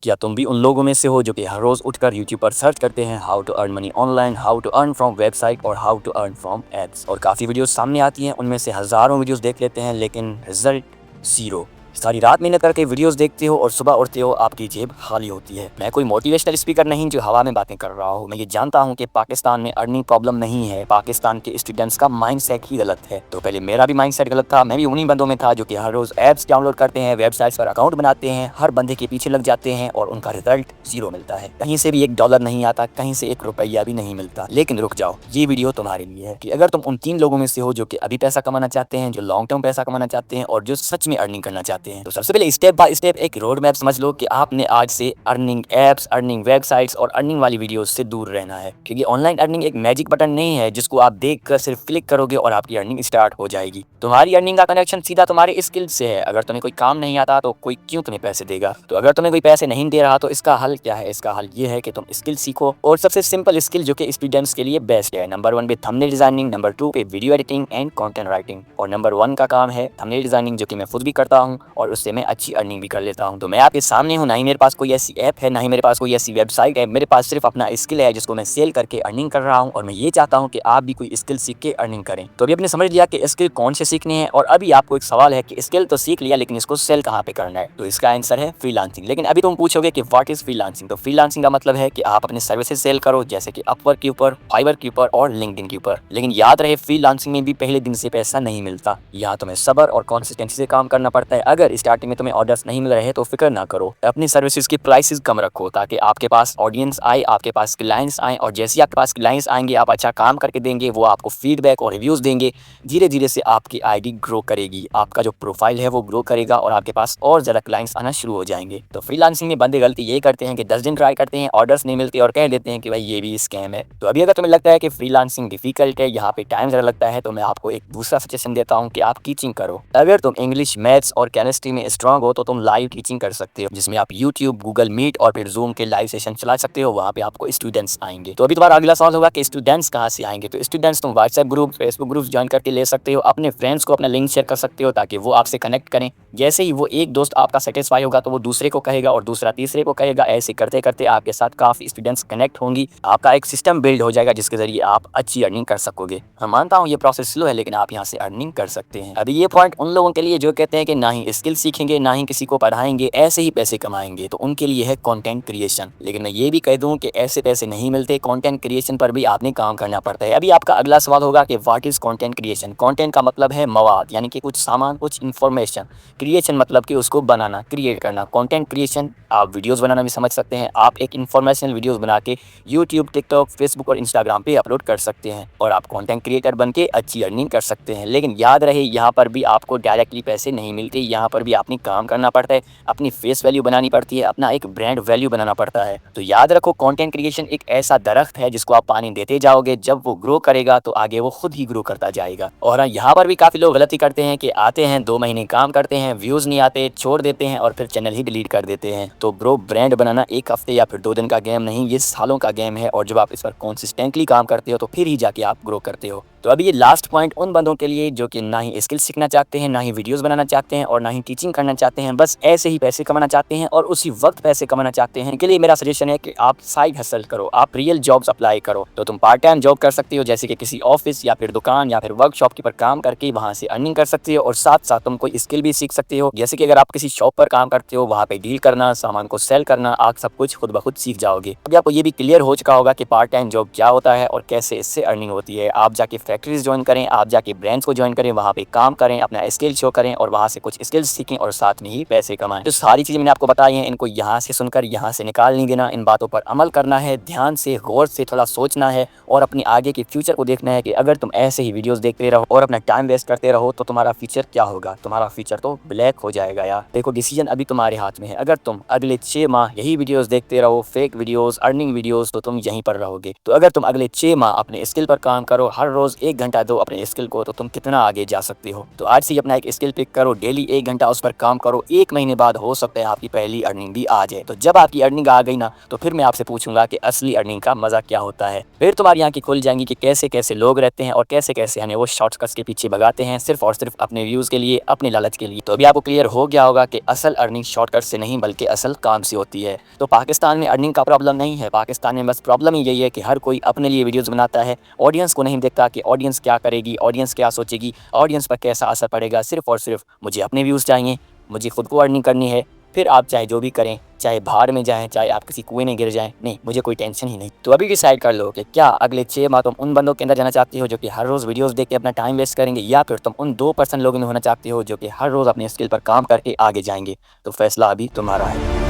क्या तुम भी उन लोगों में से हो जो कि हर रोज़ उठकर यूट्यूब पर सर्च करते हैं how to earn money online, how to earn from website और how to earn from ads, और काफ़ी वीडियोस सामने आती हैं, उनमें से हज़ारों वीडियोस देख लेते हैं लेकिन रिजल्ट ज़ीरो। सारी रात मेहनत करके वीडियोस देखते हो और सुबह उठते हो आपकी जेब खाली होती है। मैं कोई मोटिवेशनल स्पीकर नहीं जो हवा में बातें कर रहा हूँ। मैं ये जानता हूँ कि पाकिस्तान में अर्निंग प्रॉब्लम नहीं है, पाकिस्तान के स्टूडेंट्स का माइंडसेट ही गलत है। तो पहले मेरा भी माइंडसेट गलत था, मैं भी उन्हीं बंदों में था जो कि हर रोज़ ऐप्स डाउनलोड करते हैं, वेबसाइट्स पर अकाउंट बनाते हैं, हर बंदे के पीछे लग जाते हैं और उनका रिजल्ट ज़ीरो मिलता है। कहीं से भी $1 नहीं आता, कहीं से ₹1 भी नहीं मिलता। लेकिन रुक जाओ, ये वीडियो तुम्हारे लिए है कि अगर तुम उन 3 लोगों में से हो जो कि अभी पैसा कमाना चाहते हैं, जो लॉन्ग टर्म पैसा कमाना चाहते हैं और जो सच में अर्निंग करना चाहते हैं, तो सबसे पहले स्टेप बाय स्टेप एक रोड मैप समझ लो कि आपने आज से अर्निंग एप्स, अर्निंग वेबसाइट्स और अर्निंग वाली वीडियोस से दूर रहना है। क्योंकि ऑनलाइन अर्निंग एक मैजिक बटन नहीं है जिसको आप देखकर सिर्फ क्लिक करोगे और आपकी अर्निंग स्टार्ट हो जाएगी। तुम्हारी अर्निंग का कनेक्शन सीधा तुम्हारे स्किल से है। अगर तुम्हें कोई काम नहीं आता तो कोई क्यों तुम्हें पैसे देगा? तो अगर तुम्हें कोई पैसे नहीं दे रहा तो इसका हल क्या है? इसका हल ये है कि तुम स्किल सीखो, और सबसे सिंपल स्किल जो कि स्टूडेंट्स के लिए बेस्ट है। नंबर 1 पे थंबनेल डिजाइनिंग, नंबर 2 पे video editing and content writing, और नंबर 1 का काम है थंबनेल डिजाइनिंग, जो कि मैं खुद भी करता हूँ और उससे मैं अच्छी अर्निंग भी कर लेता हूँ। तो मैं आपके सामने हूँ, ना ही मेरे पास कोई ऐसी ऐप है, ना ही मेरे पास कोई ऐसी वेबसाइट है, मेरे पास सिर्फ अपना स्किल है जिसको मैं सेल करके अर्निंग कर रहा हूँ। और मैं ये चाहता हूँ कि आप भी कोई स्किल सीख के अर्निंग करें। तो अभी आपने समझ लिया कि स्किल कौन से सीखने हैं, और अभी आपको एक सवाल है कि स्किल तो सीख लिया लेकिन इसको सेल कहाँ पे करना है? तो इसका आंसर है फ्रीलांसिंग। लेकिन अभी तुम पूछोगे कि व्हाट इज फ्रीलांसिंग? तो फ्रीलांसिंग का मतलब है कि आप अपने सर्विसेज सेल करो, जैसे कि अपवर्क के ऊपर, फाइवर के ऊपर और लिंक्डइन के ऊपर। लेकिन याद रहे, फ्रीलांसिंग में भी पहले दिन से पैसा नहीं मिलता। यहाँ तुम्हें सब्र और कंसिस्टेंसी से काम करना पड़ता है। अगर स्टार्टिंग में तुम्हें ऑर्डर्स नहीं मिल रहे तो फिक्र ना करो, अपनी सर्विसेज की प्राइसेस कम रखो ताकि आपके पास ऑडियंस आए, आपके पास क्लाइंट्स आए, और जैसे आपके पास क्लाइंट्स आएंगे, आप अच्छा काम करके देंगे, वो आपको फीडबैक और रिव्यूज देंगे, धीरे धीरे से आपकी आईडी ग्रो करेगी, आपका जो प्रोफाइल है वो ग्रो करेगा और आपके पास और ज़्यादा क्लाइंट्स आना शुरू हो जाएंगे। तो फ्रीलांसिंग में बंदे गलती ये करते हैं कि 10 दिन ट्राई करते हैं, ऑर्डर्स नहीं मिलते और कह देते हैं कि भाई ये भी स्कैम है। तो अभी अगर तुम्हें लगता है कि फ्रीलांसिंग डिफिकल्ट है, यहाँ पे टाइम ज़्यादा लगता है, तो मैं आपको एक दूसरा सजेशन देता हूँ कि आप टीचिंग करो। अगर तुम इंग्लिश, मैथ्स और केमिस्ट्री में स्ट्रांग हो तो तुम लाइव टीचिंग कर सकते हो, जिसमें आप यूट्यूब, गूगल मीट और फिर जूम के लाइव सेशन चला सकते हो। वहाँ पे आपको स्टूडेंट्स आएंगे। तो अभी तुम्हारा अगला सवाल होगा कि स्टूडेंट्स कहाँ से आएंगे? तो स्टूडेंट्स तुम WhatsApp group, Facebook group join करके ले सकते हो, अपने फ्रेंड्स को अपना लिंक शेयर कर सकते हो ताकि वो आपसे कनेक्ट करें। जैसे ही वो एक दोस्त आपका सेटिस्फाई होगा तो वो दूसरे को कहेगा और दूसरा तीसरे को कहेगा। ऐसे करते करते आपके साथ काफ़ी स्टूडेंट्स कनेक्ट होंगी, आपका एक सिस्टम बिल्ड हो जाएगा जिसके जरिए आप अच्छी अर्निंग कर सकोगे। मैं मानता हूँ ये प्रोसेस स्लो है, लेकिन आप यहाँ से अर्निंग कर सकते हैं। अभी ये पॉइंट उन लोगों के लिए जो कहते हैं कि ना ही स्किल सीखेंगे, ना ही किसी को पढ़ाएंगे, ऐसे ही पैसे कमाएंगे, तो उनके लिए है कंटेंट क्रिएशन। लेकिन मैं ये भी कह दूं कि ऐसे पैसे नहीं मिलते, कंटेंट क्रिएशन पर भी आपने काम करना पड़ता है। अभी आपका अगला सवाल होगा कि what is content creation? Content का मतलब है मवाद, यानी कि कुछ सामान, कुछ इन्फॉर्मेशन। क्रिएशन मतलब कि उसको बनाना, क्रिएट करना। कंटेंट क्रिएशन आप वीडियोस बनाना भी समझ सकते हैं। आप एक इन्फॉर्मेशनल वीडियोस बना के यूट्यूब, टिकटॉक, फेसबुक और इंस्टाग्राम पे अपलोड कर सकते हैं और आप कंटेंट क्रिएटर बन के अच्छी अर्निंग कर सकते हैं। लेकिन याद रहे, यहाँ पर भी आपको डायरेक्टली पैसे नहीं मिलते, यहाँ पर भी आपने काम करना पड़ता है, अपनी फेस वैल्यू बनानी पड़ती है, अपना एक ब्रांड वैल्यू बनाना पड़ता है। तो याद रखो, कंटेंट क्रिएशन एक ऐसा दरख्त है जिसको आप पानी देते जाओगे, जब वो ग्रो करेगा तो आगे वो खुद ही ग्रो करता जाएगा। और यहाँ पर भी काफ़ी लोग गलती करते हैं कि आते हैं, 2 महीने काम करते हैं, व्यूज़ नहीं आते, छोड़ देते हैं और फिर चैनल ही डिलीट कर देते हैं। तो ब्रो, ब्रांड बनाना 1 हफ्ते या फिर 2 दिन का गेम नहीं, ये सालों का गेम है, और जब आप इस पर कंसिस्टेंटली काम करते हो तो फिर ही जाके आप ग्रो करते हो। तो अभी ये लास्ट पॉइंट उन बंदों के लिए जो कि ना ही स्किल सीखना चाहते हैं, ना ही वीडियोस बनाना चाहते हैं और ना ही टीचिंग करना चाहते हैं, बस ऐसे ही पैसे कमाना चाहते हैं और उसी वक्त पैसे कमाना चाहते हैं। के लिए मेरा सजेशन है कि आप साइड हसल करो, आप रियल जॉब्स अप्लाई करो। तो तुम पार्ट टाइम जॉब कर सकते हो, जैसे कि किसी ऑफिस या फिर दुकान या फिर वर्कशॉप के पर काम करके वहाँ से अर्निंग कर सकते हो, और साथ साथ तुम कोई स्किल भी सीख सकते हो। जैसे कि अगर आप किसी शॉप पर काम करते हो, वहाँ पे डील करना, सामान को सेल करना, आप सब कुछ खुद ब खुद सीख जाओगे। अभी आपको ये भी क्लियर हो चुका होगा कि पार्ट टाइम जॉब क्या होता है और कैसे इससे अर्निंग होती है। आप जाके फैक्ट्रीज ज्वाइन करें, आप जाके ब्रांड्स को ज्वाइन करें, वहाँ पे काम करें, अपना स्किल शो करें और वहाँ से कुछ स्किल्स सीखें और साथ में ही पैसे कमाएं। तो सारी चीज़ें मैंने आपको बताई हैं, इनको यहाँ से सुनकर यहाँ से निकाल नहीं देना, इन बातों पर अमल करना है, ध्यान से, गौर से थोड़ा सोचना है और अपनी आगे के फ्यूचर को देखना है कि अगर तुम ऐसे ही वीडियोस देखते रहो और अपना टाइम वेस्ट करते रहो तो तुम्हारा फ्यूचर क्या होगा? तुम्हारा फ्यूचर तो ब्लैक हो जाएगा यार। देखो, डिसीजन अभी तुम्हारे हाथ में है। अगर तुम अगले 6 माह यही वीडियोस देखते रहो, फेक वीडियोस, अर्निंग वीडियोस, तो तुम यहीं पर रहोगे। तो अगर तुम अगले 6 माह अपने स्किल पर काम करो, हर रोज 1 घंटा दो अपने स्किल को तो तुम कितना आगे जा सकते हो। तो आज से ही अपना एक स्किल पिक करो, डेली 1 घंटा उस पर काम करो, 1 महीने बाद हो सकता है आपकी पहली अर्निंग भी आ जाए। तो जब आपकी अर्निंग आ गई ना, तो फिर मैं आपसे पूछूंगा कि असली अर्निंग का मजा क्या होता है। फिर तुम्हारी आंखें खुल जाएंगी कि कैसे कैसे लोग रहते हैं और कैसे कैसे हमें वो शॉर्टकट्स के पीछे भगाते हैं सिर्फ और सिर्फ अपने व्यूज के लिए, अपने लालच के लिए। तो अभी आपको क्लियर हो गया होगा कि असल अर्निंग शॉर्टकट से नहीं बल्कि असल काम से होती है। तो पाकिस्तान में अर्निंग का प्रॉब्लम नहीं है, पाकिस्तान में बस प्रॉब्लम ही यही है कि हर कोई अपने लिए वीडियोस बनाता है, ऑडियंस को नहीं देखता कि ऑडियंस क्या करेगी, ऑडियंस क्या सोचेगी, ऑडियंस पर कैसा असर पड़ेगा। सिर्फ और सिर्फ मुझे अपने व्यूज़ चाहिए, मुझे खुद को अर्निंग करनी है, फिर आप चाहे जो भी करें, चाहे भाड़ में जाएं, चाहे आप किसी कुएं में गिर जाएं, नहीं मुझे कोई टेंशन ही नहीं। तो अभी डिसाइड कर लो कि क्या अगले 6 माह तुम उन बंदों के अंदर जाना चाहते हो जो कि हर रोज़ वीडियोस देख के अपना टाइम वेस्ट करेंगे, या फिर तुम उन 2% लोगों में होना चाहते हो जो कि हर रोज़ अपने स्किल पर काम करके आगे जाएंगे। तो फैसला अभी तुम्हारा है।